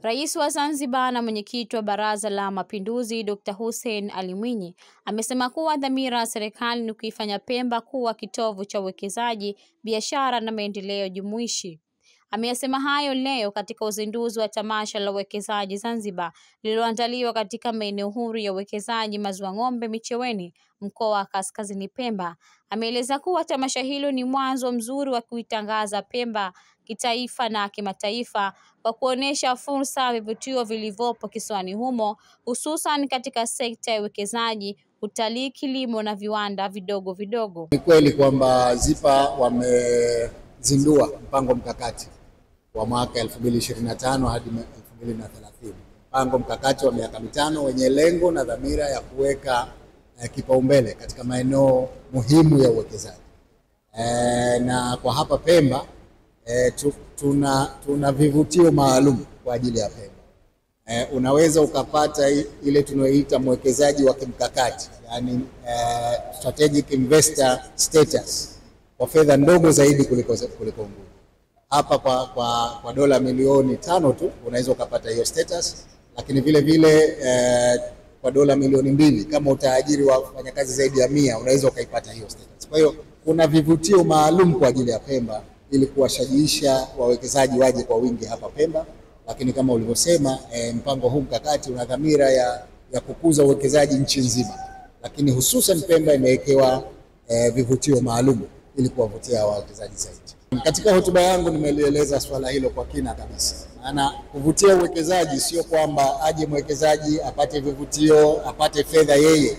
Rais wa Zanzibar na mwenyekiti wa Baraza la Mapinduzi Dr. Hussein Ali Mwinyi amesema kuwa dhamira ya serikali ni kuifanya Pemba kuwa kitovu cha uwekezaji, biashara na maendeleo jumuishi. Ameyasema hayo leo katika uzinduzi wa tamasha la uwekezaji Zanzibar lililoandaliwa katika maeneo huru ya uwekezaji Maziwa Ng'ombe Micheweni, mkoa wa Kaskazini Pemba. Ameeleza kuwa tamasha hilo ni mwanzo mzuri wa kuitangaza Pemba kitaifa na kimataifa kwa kuonesha fursa vivutio vilivyopo kisiwani humo, hususan katika sekta ya uwekezaji, utalii, kilimo na viwanda vidogo vidogo. Ni kweli kwamba ZIPA wamezindua mpango mkakati wa mwaka 2025 hadi 2030. Mpango mkakati wa miaka mitano wenye lengo na dhamira ya kuweka kipaumbele katika maeneo muhimu ya uwekezaji. Na kwa hapa Pemba tuna vivutio maalum kwa ajili ya Pemba. Unaweza ukapata ile tunayoita mwekezaji wa kimkakati, yani strategic investor status, kwa fedha ndogo zaidi kuliko Unguja. Hapa kwa dola milioni 5 tu unaweza ukapata hiyo status, lakini vile vile kwa dola milioni 2 kama utaajiri wafanyakazi zaidi ya 100 unaweza ukaipata hiyo status. Kwa hiyo kuna vivutio maalum kwa ajili ya Pemba ili kuwashajiisha wawekezaji waje kwa wingi hapa Pemba, lakini kama ulivyosema mpango huu mkakati una dhamira ya kukuza uwekezaji nchi nzima, lakini hususan Pemba imewekewa vivutio maalum ili kuwavutia wawekezaji zaidi. Katika hotuba yangu nimelieleza swala hilo kwa kina kabisa. Maana kuvutia uwekezaji sio kwamba aje mwekezaji apate vivutio, apate fedha yeye.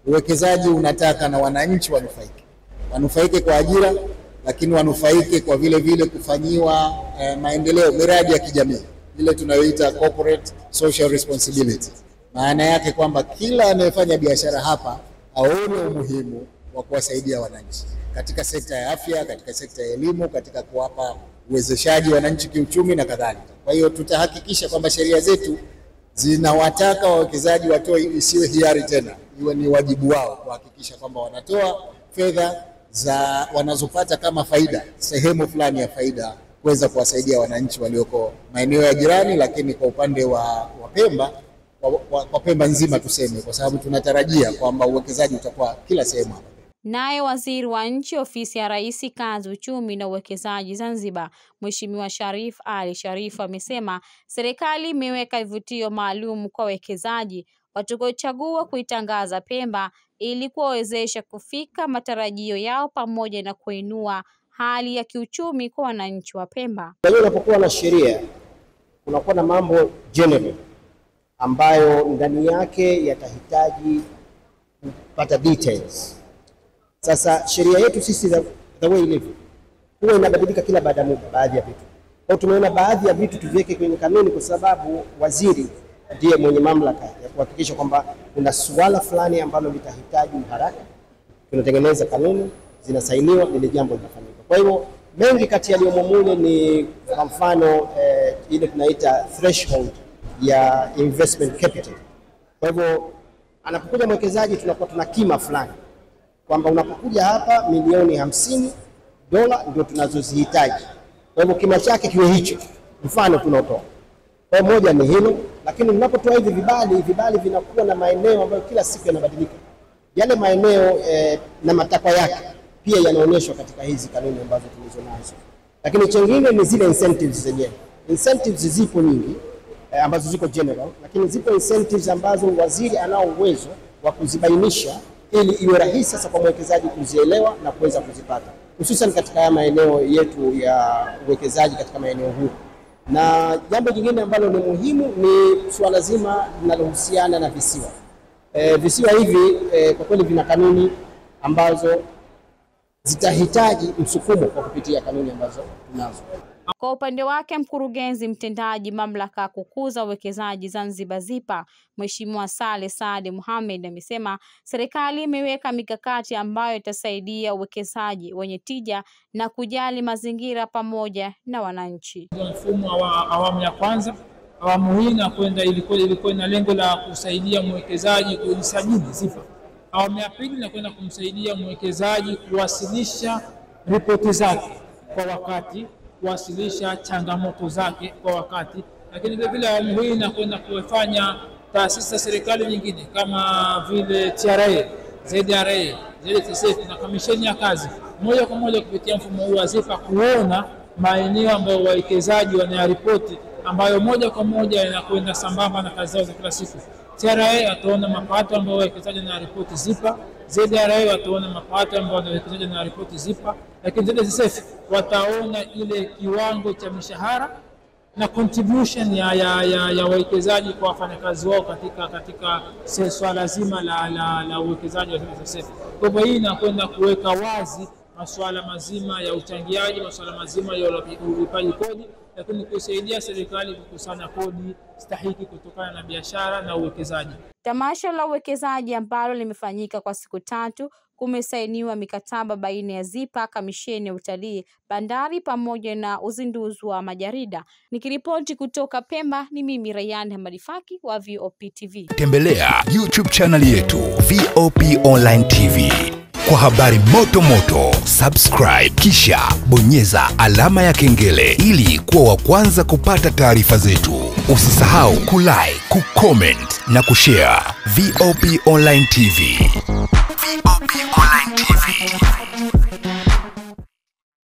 Uwekezaji unataka na wananchi wanufaike kwa ajira, lakini wanufaike kwa vile vile kufanyiwa maendeleo, miradi ya kijamii, ile tunayoita corporate social responsibility. Maana yake kwamba kila anayefanya biashara hapa aone umuhimu wa kuwasaidia wananchi katika sekta ya afya, katika sekta ya elimu, katika kuwapa uwezeshaji wananchi kiuchumi na kadhalika. Kwa hiyo tutahakikisha kwamba sheria zetu zinawataka wawekezaji watoe, isiwe hiari tena, iwe ni wajibu wao kuhakikisha kwamba wanatoa fedha za wanazopata kama faida, sehemu fulani ya faida, kuweza kuwasaidia wananchi walioko maeneo ya jirani, lakini kwa upande wa Pemba, kwa Pemba nzima tuseme, kwa sababu tunatarajia kwamba uwekezaji utakuwa kila sehemu hapa. Naye Waziri wa Nchi, Ofisi ya Rais, Kazi, Uchumi na Uwekezaji Zanzibar, Mheshimiwa Sharif Ali Sharif amesema serikali imeweka vivutio maalum kwa wawekezaji watakaochagua kuitangaza Pemba ili kuwawezesha kufika matarajio yao pamoja na kuinua hali ya kiuchumi kwa wananchi wa Pemba. Kwa hiyo unapokuwa na sheria kunakuwa na mambo general ambayo ndani yake yatahitaji kupata details. Sasa sheria yetu sisi the way ilivyo huwa inabadilika kila baada ya muda baadhi ya vitu. Kwa tumeona baadhi ya vitu tuviweke kwenye kanuni kwa sababu waziri ndiye mwenye mamlaka ya kuhakikisha kwamba kuna suala fulani ambalo litahitaji haraka. Tunatengeneza kanuni, zinasainiwa, ile jambo linafanyika. Kwa hiyo mengi kati yaliyomo mule ni kwa mfano ile tunaita threshold ya investment capital. Kwa hivyo anapokuja mwekezaji tunakuwa tuna kima fulani kwamba unapokuja hapa milioni $50 ndio tunazozihitaji. Kwa hivyo kima chake kiwe hicho, mfano tunaotoa. Kwa moja ni hilo, lakini unapotoa hivi vibali vinakuwa na maeneo ambayo kila siku yanabadilika. Yale maeneo na matakwa yake pia yanaonyeshwa katika hizi kanuni ambazo tulizo nazo. Lakini chengine ni zile incentives zenyewe. Incentives zipo nyingi ambazo ziko general, lakini zipo incentives ambazo waziri anao uwezo wa kuzibainisha ili iwe rahisi sasa kwa mwekezaji kuzielewa na kuweza kuzipata, hususan katika haya maeneo yetu ya uwekezaji katika maeneo huru. Na jambo jingine ambalo ni muhimu ni suala zima linalohusiana na visiwa. Visiwa hivi kwa kweli vina kanuni ambazo zitahitaji msukumo kwa kupitia kanuni ambazo tunazo. Kwa upande wake, mkurugenzi mtendaji mamlaka ya kukuza uwekezaji Zanzibar ZIPA, Mheshimiwa Saleh Saad Mohamed amesema serikali imeweka mikakati ambayo itasaidia uwekezaji wenye tija na kujali mazingira pamoja na wananchi. Mfumo wa awamu ya kwanza, awamu hii na kwenda ilikuwa na lengo la kusaidia mwekezaji kujisajili ZIPA. Awamu ya pili na kwenda kumsaidia mwekezaji kuwasilisha ripoti zake kwa wakati, kuwasilisha changamoto zake kwa wakati, lakini vile vile awamu hii inakwenda kufanya taasisi za serikali nyingine kama vile TRA, ZRA, ZSSF na kamisheni ya kazi moja kwa moja kupitia mfumo huu wa ZIFA kuona maeneo ambayo wawekezaji wanayaripoti ambayo moja kwa moja yanakwenda sambamba na kazi zao za kila siku. TRA ataona mapato ambayo wawekezaji wanayaripoti ZIFA, ZRA wataona mapato ambayo wawekezaji wanayaripoti ZIFA, lakini ZSSF wataona ile kiwango cha mishahara na contribution ya wawekezaji kwa wafanyakazi wao katika swala zima la uwekezaji wa ZSSF. Kwa hivyo hii inakwenda kuweka wazi masuala mazima ya uchangiaji, masuala mazima ya ulipaji kodi, lakini kusaidia serikali kukusanya kodi stahiki kutokana na biashara na uwekezaji. Tamasha la uwekezaji ambalo limefanyika kwa siku 3 kumesainiwa mikataba baina ya ZIPA, kamisheni ya utalii, bandari pamoja na uzinduzi wa majarida. Nikiripoti kutoka Pemba ni mimi Rayyan Hamadi Faki wa VOP TV. Tembelea YouTube channel yetu VOP Online TV. Kwa habari moto, subscribe kisha bonyeza alama ya kengele ili kuwa wa kwanza kupata taarifa zetu. Usisahau kulike, kucomment na kushare. VOP Online TV. VOP Online.